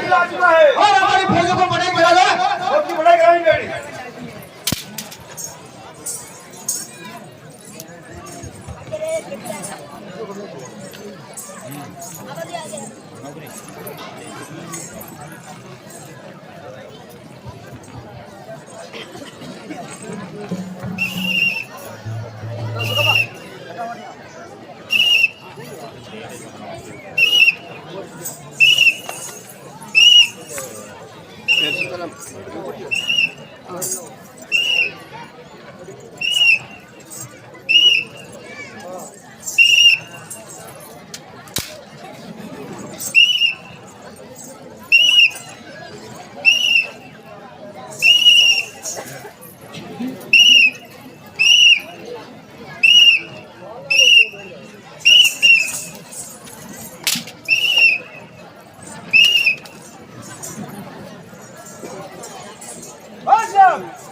किला आ चुका है और हमारी फौजों को पढ़ाई करा दो। उसकी पढ़ाई कराएंगे डैडी।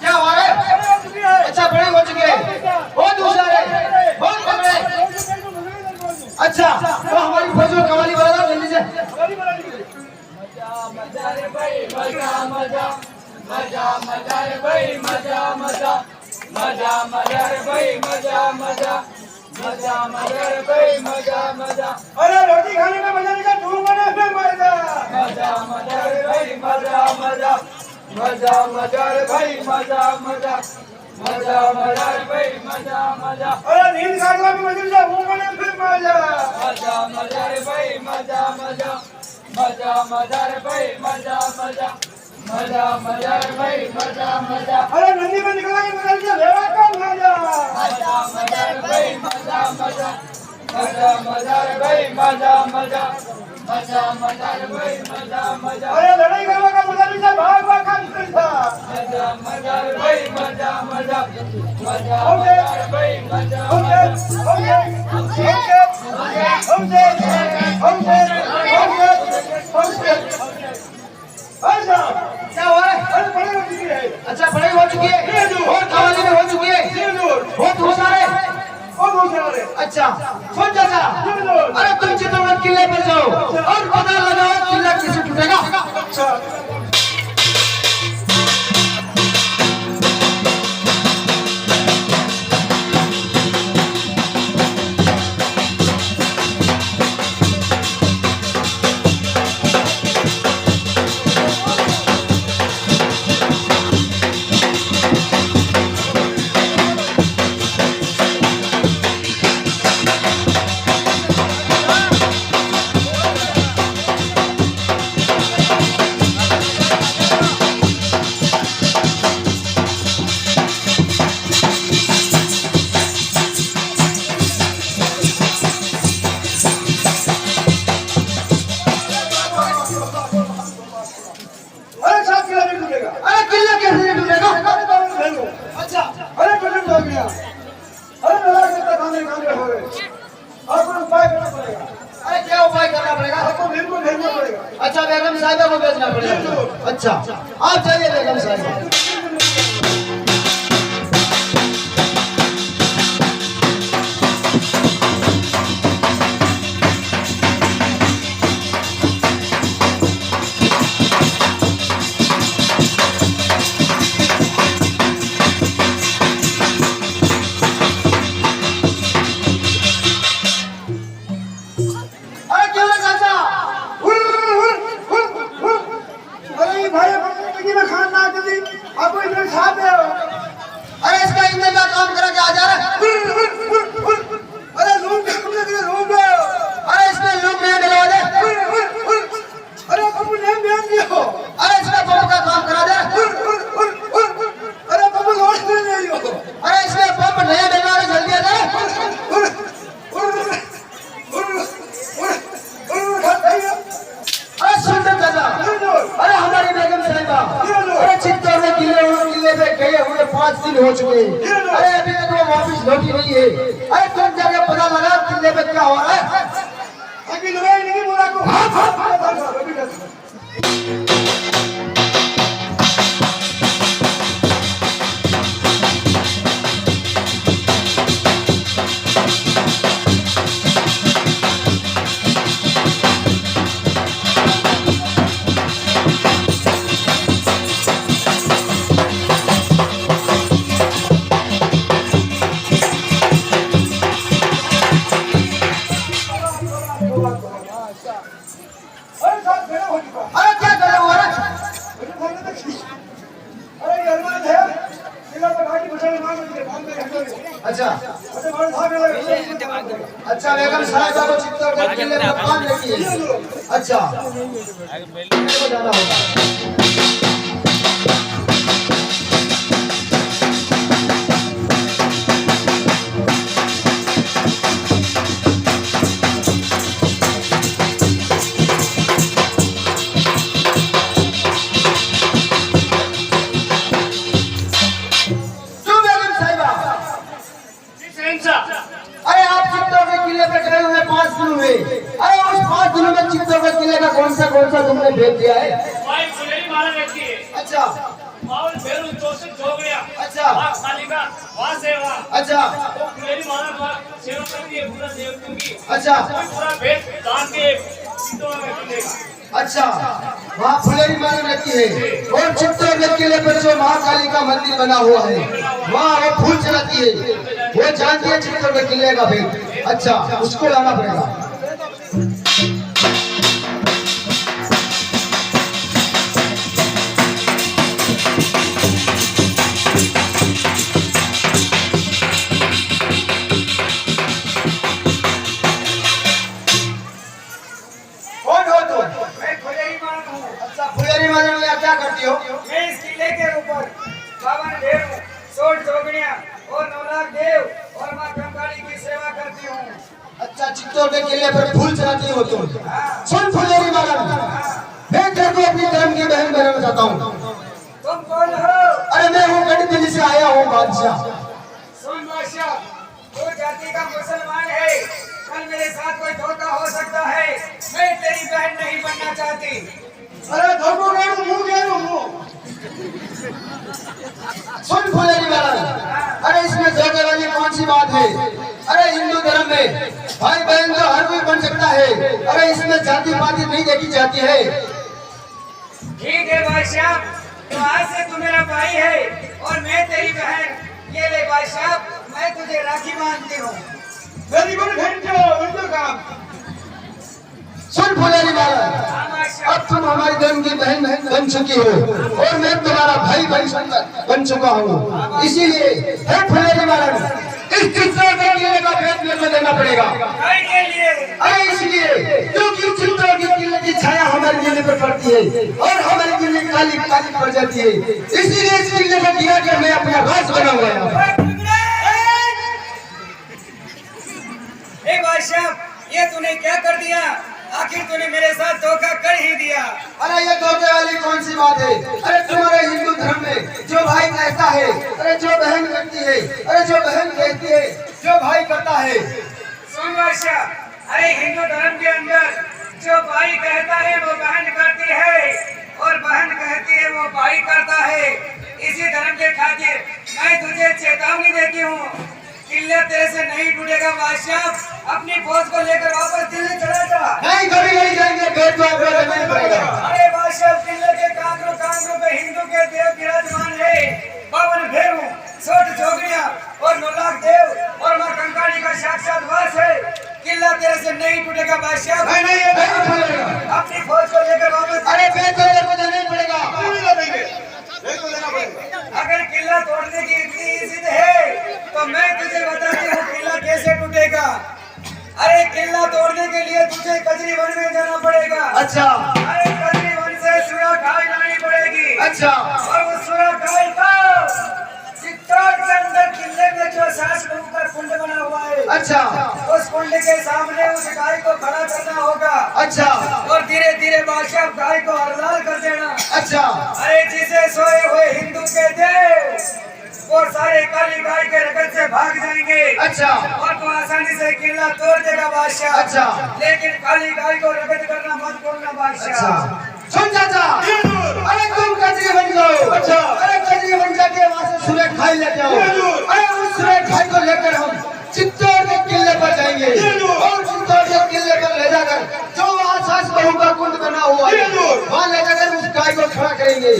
क्या हुआ है? अच्छा बड़े हो चुके हैं, बहुत होशियार है, बहुत तगड़े। अच्छा तो हमारी फौजों में कवाली बजा दो जल्दी से। मजा रे भाई मजा मजा मजा मजा रे भाई मजा मजा मजा मजा रे भाई मजा मजा मजा मजा रे भाई मजा मजा। अरे रोटी खाने में मजा नहीं, धूम बने में मजा। मजा मजा रे भाई मजा मजा मजा मजा रे भाई मजा मजा मजा मजा रे भाई मजा मजा। अरे नींद खाने में मजा, धूम बने में मजा। मजा मजा रे भाई मजा मजा मजा मजा रे भाई मजा मजा मजा मजा रे भाई मजा मजा। अरे नंदी में निकला के निकल के लेवा का मजा। मजा मजा रे भाई मजा मजा मजा मजा रे भाई मजा मजा मजा मजा रे भाई मजा मजा। अरे लड़ाई करवा का मजा नहीं था, भागवा का निकल था। मजा मजा रे भाई मजा मजा मजा मजा रे भाई मजा क्या हुआ है? अच्छा पढ़ाई हो चुकी है और कवाली में हो चुकी है, बहुत होशियार है। अच्छा सुन चाचा, अरे तुम चित्रवत किले पर जाओ और पता लगाओ किला किसे टूटेगा। अच्छा बेगम साहिबा को भेजना पड़ेगा। अच्छा आप जाइए बेगम साहिबा। अरे इसका इंजन का काम करा के आ जा रहा है। अरे इसमें लूप नहीं डलवा दे। अरे इसका पंप का काम करा दे। अरे इसमें पंप नहीं डलवा दे, जल्दी आ जा। अरे सुन चाचा, अरे हमारी बेगम साहिबा अरे चित्तौड़ में किले पे गए हुए 5 दिन हो चुके हैं। अरे अभी तक वो वापिस लौटी नहीं है। अरे तुम जाके पता लगा किले पे क्या हो रहा है। अभी लड़ाई नहीं बोला को। साहिबा को चित्तौड़गढ़ किले पर बांध रखी है। अच्छा मेरे को जाना होगा। अरे आप चित्तौड़गढ़ किले पे गए हुए 5 दिन हुए। अरे उस 5 दिनों में चित्तौड़गढ़ किले का कौन सा तुमने भेज दिया है? भाई फुलेरी माला रखी है। अच्छा माहौल फेरू जोशित हो गया। अच्छा कालिका वहाँ सेवा। अच्छा तो फुलेरी माला का सेवा करती है पूरा देवताओं की। अच्छा पूरा भेद दान के चित्तौड़गढ़ किले का। अच्छा वहाँ फुलेरी माला रखी है और चित्तौड़गढ़ किले पर जो महाकाली का मंदिर बना हुआ है वहाँ वो फूल चलाती है, वो जानती है चित्तौड़गढ़ किले का भेद। अच्छा उसको लाना पड़ेगा। क्या करती हो? मैं इस किले के ऊपर बावन देव, 16 जोगनिया और 9 लाख देव और मां कंकाली की सेवा करती हूँ। अच्छा चित्तौड़गढ़ किले पर फूल चढ़ाती हो तुम? सुन फुलेरी माला, मैं तेरे को अपनी धर्म की बहन बनाना चाहता हूँ। तुम कौन हो? अरे मैं हूँ गढ़ दिल्ली से आया हूँ बादशाह। सुन बादशाह, तू जाति का मुसलमान है, कल मेरे साथ कोई धोखा हो सकता है। मैं तेरी बहन नहीं बनना चाहती। अरे धोखो गए मुंह गए सुन फुलेरी वाला, अरे इसमें धोखे वाली कौन सी बात है? अरे हिंदू धर्म में भाई बहन तो हर कोई बन सकता है। अरे इसमें जाति पाति नहीं देखी जाती है। ठीक है बादशाह, तो आज से तू मेरा भाई है और मैं तेरी बहन। ये ले बादशाह, मैं तुझे राखी बांधती हूँ। वेरी गुड घंटो काम। सुन फुलेरी वाला, अब तुम हमारी धर्म की बहन बन चुकी हो और मैं तुम्हारा भाई बन चुका हूँ। इसीलिए हे फुलेरी वाला, इस चित्तौड़गढ़ किले का भेद मेरे को देना पड़ेगा। अरे इसलिए क्योंकि चित्तौड़गढ़ किले की छाया हमारे किले पर पड़ती है और हमारे किले काली काली पड़ जाती है। इसीलिए इस किले को गिरा कर मैं अपना राज बनाऊंगा। बादशाह, ये तूने क्या कर दिया? आखिर तूने मेरे साथ धोखा कर ही दिया। अरे ये धोखे वाली कौन सी बात है? अरे तुम्हारे हिंदू धर्म में जो भाई कहता है, अरे जो बहन करती है, अरे जो बहन कहती है, जो भाई करता है। सुन बादशाह, अरे हिंदू धर्म के अंदर जो भाई कहता है वो बहन करती है और बहन कहती है वो भाई करता है। इसी धर्म के खातिर मैं तुझे चेतावनी देती हूँ, किले तेरे से नहीं टूटेगा बादशाह। अपनी फौज को लेकर वापस दिल्ली चला जा। नहीं कभी नहीं जाएंगे, भेद तो आपको नहीं पड़ेगा। अरे बादशाह, किले के कांगरू पे हिंदू के देव विराजमान है। 52 भेरू, 16 जोगियां और 9 लाख देव और मां कंकाली का साक्षात वास है। किला तेरे से नहीं टूटेगा बादशाह। नहीं ये भेद टूटेगा। अपनी फौज को लेकर वापस। अरे भेद तो तेरे को देना ही पड़ेगा। अगर किला तोड़ने की इतनी जिद है तो मैं तुझे बताती हूँ किला कैसे टूटेगा। अरे किला तोड़ने के लिए तुझे कजरी वन में जाना पड़ेगा। अच्छा। अरे कजरी वन से सुरा खाई लानी पड़ेगी। अच्छा। और वो सुरा खाई का चित्तौड़ के अंदर किले में जो 7 लोगों का कुंड बना हुआ है। अच्छा। उस कुंड के सामने उस गाय को खड़ा करना होगा। अच्छा। और धीरे धीरे बादशाह गाय को हरलाल कर देना। अच्छा। अरे जिसे सोए हुए हिंदू के देव वो सारे काली गाय के रगत से भाग जाएंगे। अच्छा। और तो आसानी से किला तोड़ देगा बादशाह। अच्छा। लेकिन काली गाय को रगत करना मत भूलना बादशाह। अच्छा। सुन चाचा, अरे तुम कजरी बन जाओ। अच्छा। अरे कजरी बन जाके वहाँ से सुरेख खाई लेते हो। अरे उस सुरेख खाई को लेकर हम चित्तौड़गढ़ किले पर जाएंगे और चित्तौड़गढ़ किले पर ले जाकर जो वहाँ 7 बहू का कुंड बना हुआ है वहाँ ले जाकर उस गाय को खड़ा करेंगे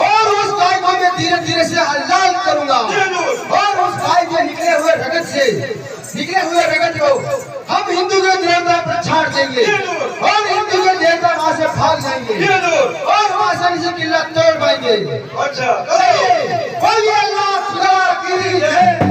और उस गाय को मैं धीरे धीरे से हलाल करूंगा और उस गाय के निकले हुए रगत को हम हिंदू के देवता पर छाड़ देंगे और हिंदू के देवता वहाँ से भाग जाएंगे और वहाँ से किला तोड़ पाएंगे। अच्छा। बोलिए अल्लाह की जय।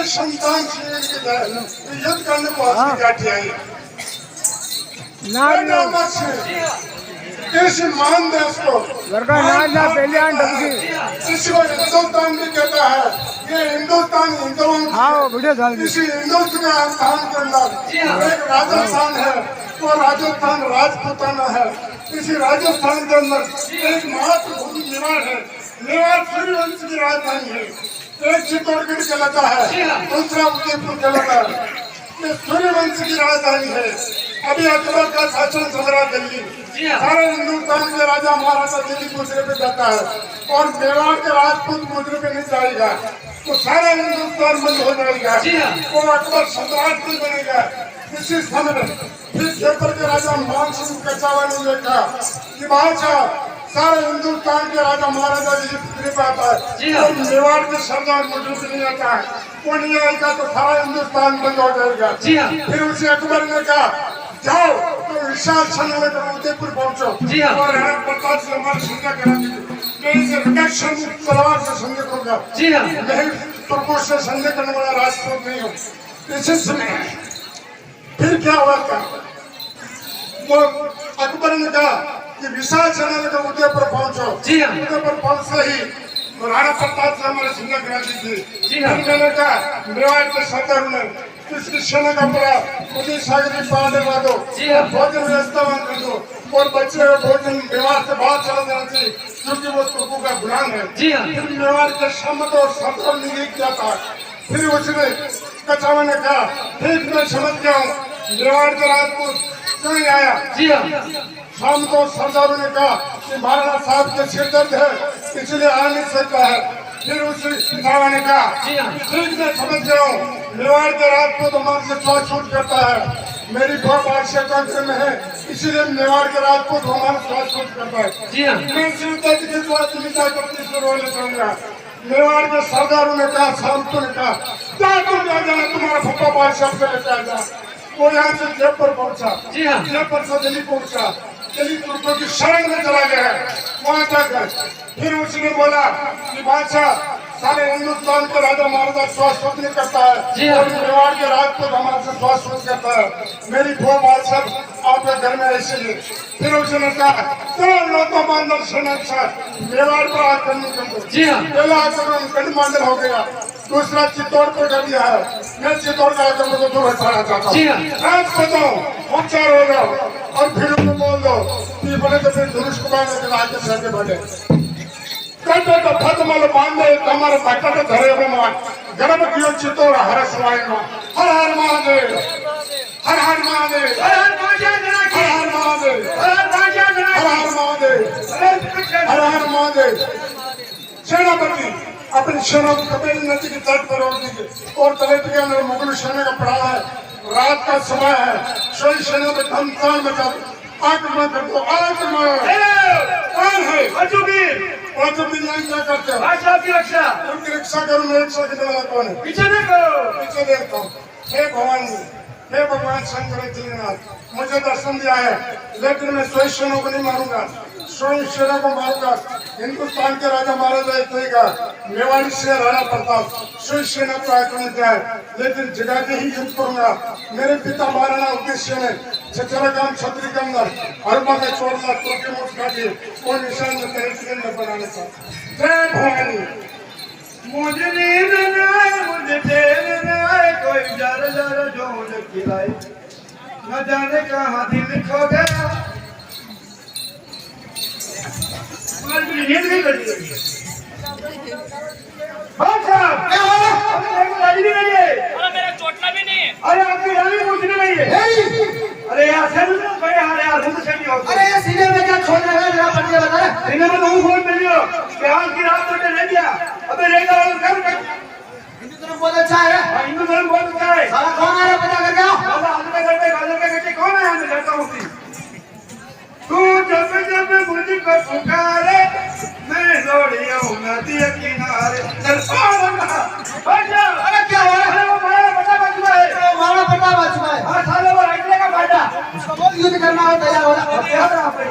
संतान युद्ध करने को गाठी आई इस महान देश को इसको हिंदुस्तान भी कहता है। ये हिंदुस्तान हिंदुओं इसी हिंदुस्तान के अंदर एक राजस्थान है, वो राजस्थान राजपूताना है। इसी राजस्थान के अंदर एक महत्वपूर्ण मेवाड़ है। मेवाड़ सूर्यवंश की राजधानी है। एक चित्तौड़गढ़ कहलाता है, दूसरा उदयपुर कहलाता है। ये सूर्यवंश की राजधानी है। अभी अकबर का शासन चल रहा दिल्ली। सारे हिंदुस्तान के राजा महाराजा दिल्ली मुद्रे पे जाता है और मेवाड़ के राजपूत मुद्रे पे नहीं जाएगा तो सारा हिंदुस्तान बंद हो जाएगा। वो अकबर सम्राट भी बनेगा। इसी समय फिर जयपुर के राजा मान सिंह कचावा ने देखा कि बादशाह सारे हिंदुस्तान के राजा महाराजा जी मुद्रे पे आता है और मेवाड़ के सरदार मुद्रे पे नहीं आता है। वो नहीं आएगा तो सारा हिंदुस्तान बंद हो जाएगा। फिर उसे अकबर ने कहा जाओ तो विशाल सेना लेकर उदयपुर पहुंचो और राणा प्रताप से हमारा संध्या करा दीजिए। मैं इसे रिडक्शन तलवार से संध्या करूंगा। मैं प्रकोष्ठ से संध्या करने वाला राजपूत नहीं हूँ। इसी समय फिर क्या हुआ था, वो अकबर ने कहा कि विशाल सेना लेकर उदयपुर पहुंचो। उदयपुर पहुंचते ही राणा प्रताप से हमारा संध्या करा दीजिए। मैंने कहा मेवाड़ के सरदार ने इसकी सेना का पूरा मुझे सागरी पार लगा दो, भोजन व्यवस्था कर दो और बच्चे भोजन मेवाड़ से बाहर चला जाना चाहिए क्योंकि वो तुर्कों का गुलाम है। फिर मेवाड़ के सम्मत और सरदार ने किया था। फिर उसने कचावा ने कहा ठीक मैं समझ गया हूँ मेवाड़ के राजपूत क्यों नहीं आया। शाम को सरदारों ने कहा कि महाराणा साहब के सिर दर्द है इसलिए आ नहीं सकता है। फिर उस कचावा ने कहा ठीक मैं समझ गया हूँ मेवाड़ के राजपूत हमारे से छूट करता है। मेरी बहुत आवश्यकता में है इसीलिए मेवाड़ के राजपूत हमारे छूट करता है। मैं सिर दर्द के द्वारा चिंता करके शुरू होने चाहूंगा। मेवाड़ के सरदारों ने कहा शाम को ने कहा क्या तुम जा जाना तुम्हारा फप्पा बादशाह से लेकर आ जा। वो यहाँ से जयपुर पहुंचा, जयपुर से दिल्ली पहुंचा। दिल्ली तुर्कों की शरण में चला गया। वहां जाकर फिर उसने बोला कि बादशाह सारे हिंदुस्तान के राजा महाराजा स्वास्थ्य नहीं करता है और मेवाड़ के राजपूत हमारे से स्वास्थ्य करता है। मेरी भो बादशाह आपके घर में ऐसे फिर उसने कहा चलो लोगों मांडल सेना के साथ मेवाड़ पर आक्रमण कर दो। पहला आक्रमण गढ़मांडल हो गया, दूसरा चित्तौड़ पर कर दिया है। मैं चित्तौड़ का आक्रमण को दूर हटाना चाहता हूँ। आज बताओ उपचार हो जाओ और फिर उनको बोल दो कि बड़े तो फिर धनुष को बांधने आगे से आगे बढ़े कटे तो फतमल बांधे कमर बकट धरे हो मान गर्भ कियो चित्तौड़ हर स्वाय नो हर हर महादेव हर हर महादेव हर हर महादेव हर हर महादेव हर हर महादेव। सेनापति अपनी सेना को कपिल नदी के तट पर रोक दीजिए और तलेट के अंदर मुगल सेना का पड़ा है। रात का समय है, सभी सेना में घमसान मचा दो, आक्रमण कर दो। आक्रमण कौन है? अजूबीर यहाँ क्या करते हैं? की रक्षा उनकी रक्षा करूँ। मैं रक्षा करने वाला कौन है? पीछे देखो, पीछे देखता हूँ। हे भवानी, हे भगवान शंकर जिनाथ, मुझे दर्शन दिया है लेकिन मैं स्वयं सेना को नहीं मारूंगा, स्वयं सेना को मारूंगा। हिंदुस्तान के राजा महाराजा एक कहेगा मेवाड़ी से राणा प्रताप स्वयं सेना को आक्रमण किया है लेकिन जगह के ही युद्ध करूंगा। मेरे पिता महाराणा उद्देश्य ने छत्रगाम छत्री के अंदर हरमा में छोड़ना टोके मुठ काटे और निशान में तहसील में बनाने का। जय भवानी। मुझे नींद न आए, मुझे चैन न आए, कोई जर जर जो मुझे खिलाए, न जाने कहाँ दिल खो गया। नींद नहीं करती। मेरा चोटना भी नहीं है। अरे आपकी रानी पूछने नहीं है। अरे यार सर बड़े हारे यार हम सही नहीं होते। अरे ये सीने में क्या खोल रहा है जरा पढ़िए बता रहे। सीने में तो खोल दे दियो कि आज की रात तो ले दिया। अबे रहेगा और कर हिंदू धर्म बहुत अच्छा है। हिंदू धर्म बहुत अच्छा है। साला कौन आ रहा है पता करके आओ। बाबा आदमी करते गाजर के बेटे कौन है? मैं लड़का हूँ। तू जब जब मुझको पुकारे मैं दौड़िया हूँ नदी किनारे। चल अरे क्या हो रहा है? वो मारा पता बच चुका है। मारा पता बच चुका है। हाँ साले वो राइट का फायदा। उसको बहुत युद्ध करना हो तैयार हो रहा है।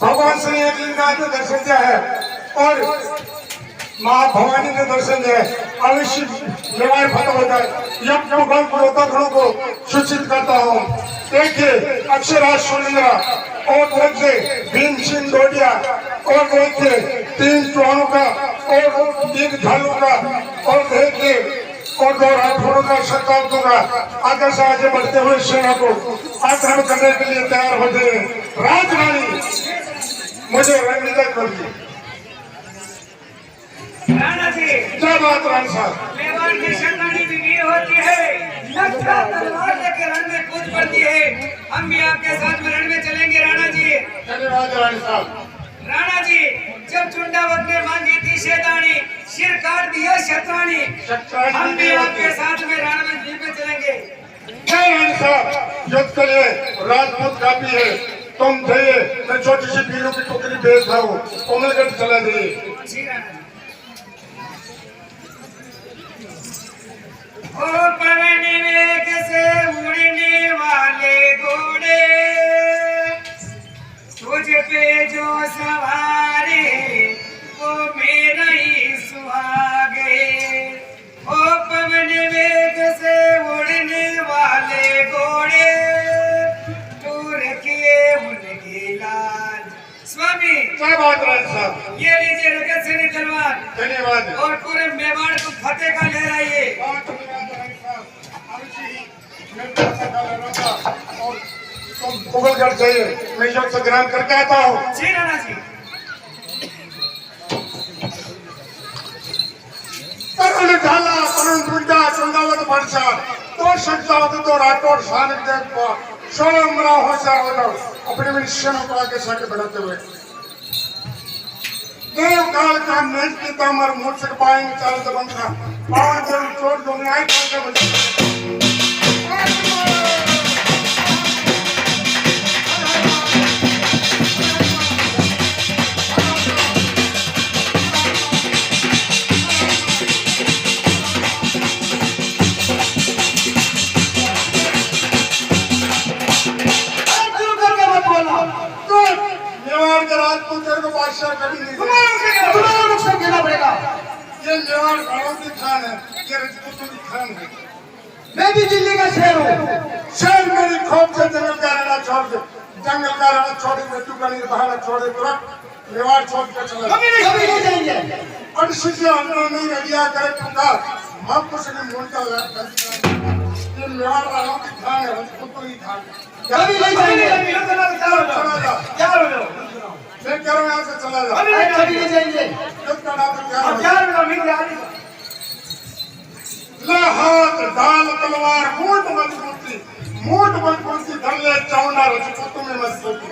भगवान श्री एक लिंगा ने दर्शन दिया है और माँ भवानी ने दर्शन दिया है। अवश्य लड़ाई खत्म हो जाए। यज्ञ योद्धागणों को सूचित करता हूँ। देखिए अक्षराज सुनिंद्रा और देखिए भीमसिंह डोडिया और देखिए 3 चौहानों का और 1 झालू का और देखिए और 2 राठौड़ों का शताब्दों का आगे से आगे बढ़ते हुए सेना को आक्रमण करने के लिए तैयार होते हैं। राजरानी मुझे रणनीति कर दी। राणा जी क्या बात रानी साहब? मेवाड़ की शतानी भी वीर होती है, लखा तलवार लेकर रण में कूद पड़ती है। हम भी आपके साथ में रण में चलेंगे राणा जी। धन्यवाद रानी साहब। राणा जी जब चुंडावत ने मांगी थी शेदानी, सिर काट दिया शत्रानी। हम भी आपके साथ में रण में चलेंगे। क्या रानी साहब? युद्ध के लिए राजपूत काफी है। तुम थे मैं छोटी सी पीरों की टोकरी भेज रहा हूँ, कोमलगढ़ चला जाइए। ओ पवन वेग से उड़ने वाले घोड़े, तुझ पे जो सवारे वो मेरा ही सुहागे। ओ पवन वेग से उड़ने वाले घोड़े, दूर किए उनकी लाज। स्वामी क्या बात रानी साहब? ये लीजिए रगत से तलवार। धन्यवाद। और पूरे मेवाड़ को फतेह का लहराइए। और तुम कोमलगढ़ जाइए, मैं युद्ध संग्राम करके आता हूँ। जी राणा जी। तरुण ढाला तरुण टुंडा चंदावत वर्षा तो शक्तावत तो राठौड़ शानक देव को सोमरा होशियार हो जाओ। अपने में सेना को आगे से आगे बढ़ाते हुए देव काल का मेज की तमर मूर्छक पाएंगे चाल दबंगा पावन देव चोट दो न्याय करके बचे। बादशाह कभी नहीं कहना पड़ेगा। ये मेवाड़ गाँव की खान है, ये राजपूतों की खान है। मैं भी दिल्ली का शेर हूँ। शेर मेरी खोप से जंगल का रहना छोड़ दे, जंगल का रहना छोड़ मृत्यु का नहीं बहाना छोड़ दे, तुरंत मेवाड़ छोड़ कर चला। कभी नहीं जाएंगे। और शिष्य अंदर नहीं रडिया करे पुकार, हम कुछ नहीं मुंडा लगा। ये मेवाड़ गाँव की खान है, राजपूतों की खान है। कभी नहीं जाएंगे। क्या हो जाओ? मैं कह रहा हूँ यहाँ से चला जा। कभी नहीं जाएंगे। युद्ध का नाम क्या है? ला हाथ डाल तलवार मूठ मजबूती धर ले चावना राजपूतों में मजबूती।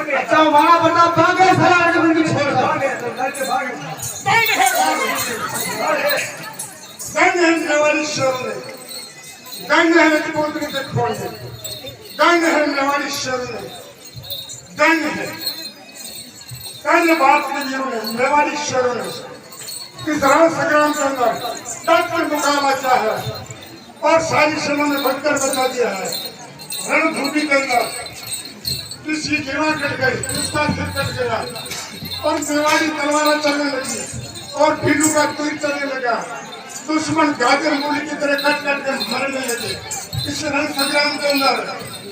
अच्छा महाराणा प्रताप भागे सारा अर्जुन की छोड़ कर धन्य है मेवाड़ी शरण धन्य है रजपुत्र के खोल धन्य है मेवाड़ी शरण धन्य है धन्य बात के वीरों ने मेवाड़ी शरण इस रण संग्राम के अंदर डट कर मुकाबला किया है और सारी सेना ने भटकर बचा दिया है। रणभूमि के अंदर किसी गिरा कट गई, किसका सिर कट गया और मेवाड़ी तलवारें चलने लगी और भीलू का तीर चलने लगा। दुश्मन गाजर मूली की तरह कट कट के मरने लगे। इस रण संग्राम के अंदर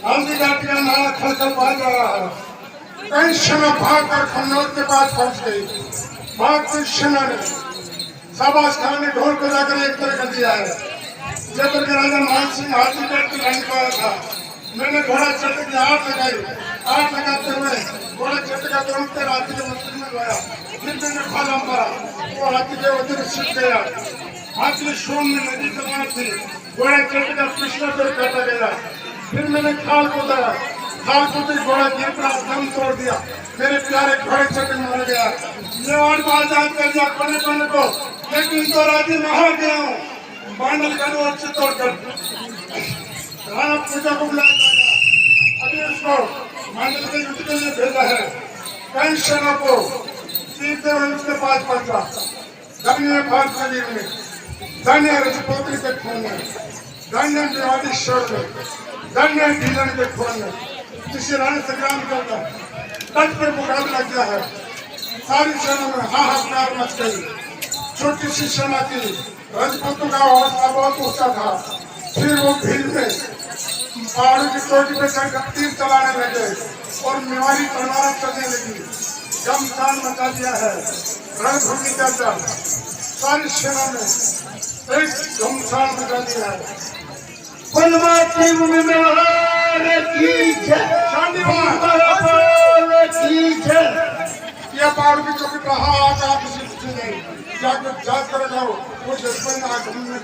हल्दी घाटी का नारा खलखल पा जा रहा है। कई सेना भागकर कन्नौज के पास पहुंच गई। भागती सेना ने शाबाश खान ने ढोल बजाकर एक तरह कर दिया है। जयपुर के राजा मान सिंह हाथी पर रंग पाया था। मैंने घोड़ा चट की आठ लगाई। आठ लगाते हुए घोड़ा चट का तुरंत हाथी के मंदिर में गया। फिर मैंने भाला मारा, वो हाथी के उधर सीख गया। हाथी सोम में नदी तलवार थी, घोड़ा चट का पिछला पर काटा गया। फिर मैंने खाल कूदा, खाल कूदी घोड़ा गिर पड़ा, दम तोड़ दिया। मेरे प्यारे घोड़े चट में मर गया। मेवाड़ को आजाद कर दिया कोने कोने को, लेकिन तो राज्य में हार गया हूँ। बांडल का वो अच्छे तौर पर राणा पूजा को बुलाया जाएगा। अभी उसको बांडल के युद्ध के लिए भेजा है। कई सेना को सीधे उसके पास पहुंचा। धन्य भारत के वीर में, धन्य रजपुत्र के खून में, धन्य मेवाड़ी शौर्य में, धन्य ढीलन के खून में। जिसे रण संग्राम के अंदर तट पर मुकाबला किया है। सारी सेना में हाहाकार मच गई। छोटी सी सेना थी, राजपूतों का हौसला बहुत ऊंचा था। फिर वो भीड़ में पहाड़ों की चोटी पे चढ़कर तीर चलाने लगे और मेवाड़ी तलवारें चलने लगी। घमसान मचा दिया है रणभूमि के अंदर। सारी सेना में एक घमसान मचा दिया है। बलवाती भूमि में की जय, शांति की जय। ये पहाड़ की चोटी पर हाहाकार किसी नहीं जाकर जांच कर जाओ। वो जज्बे में आगमन में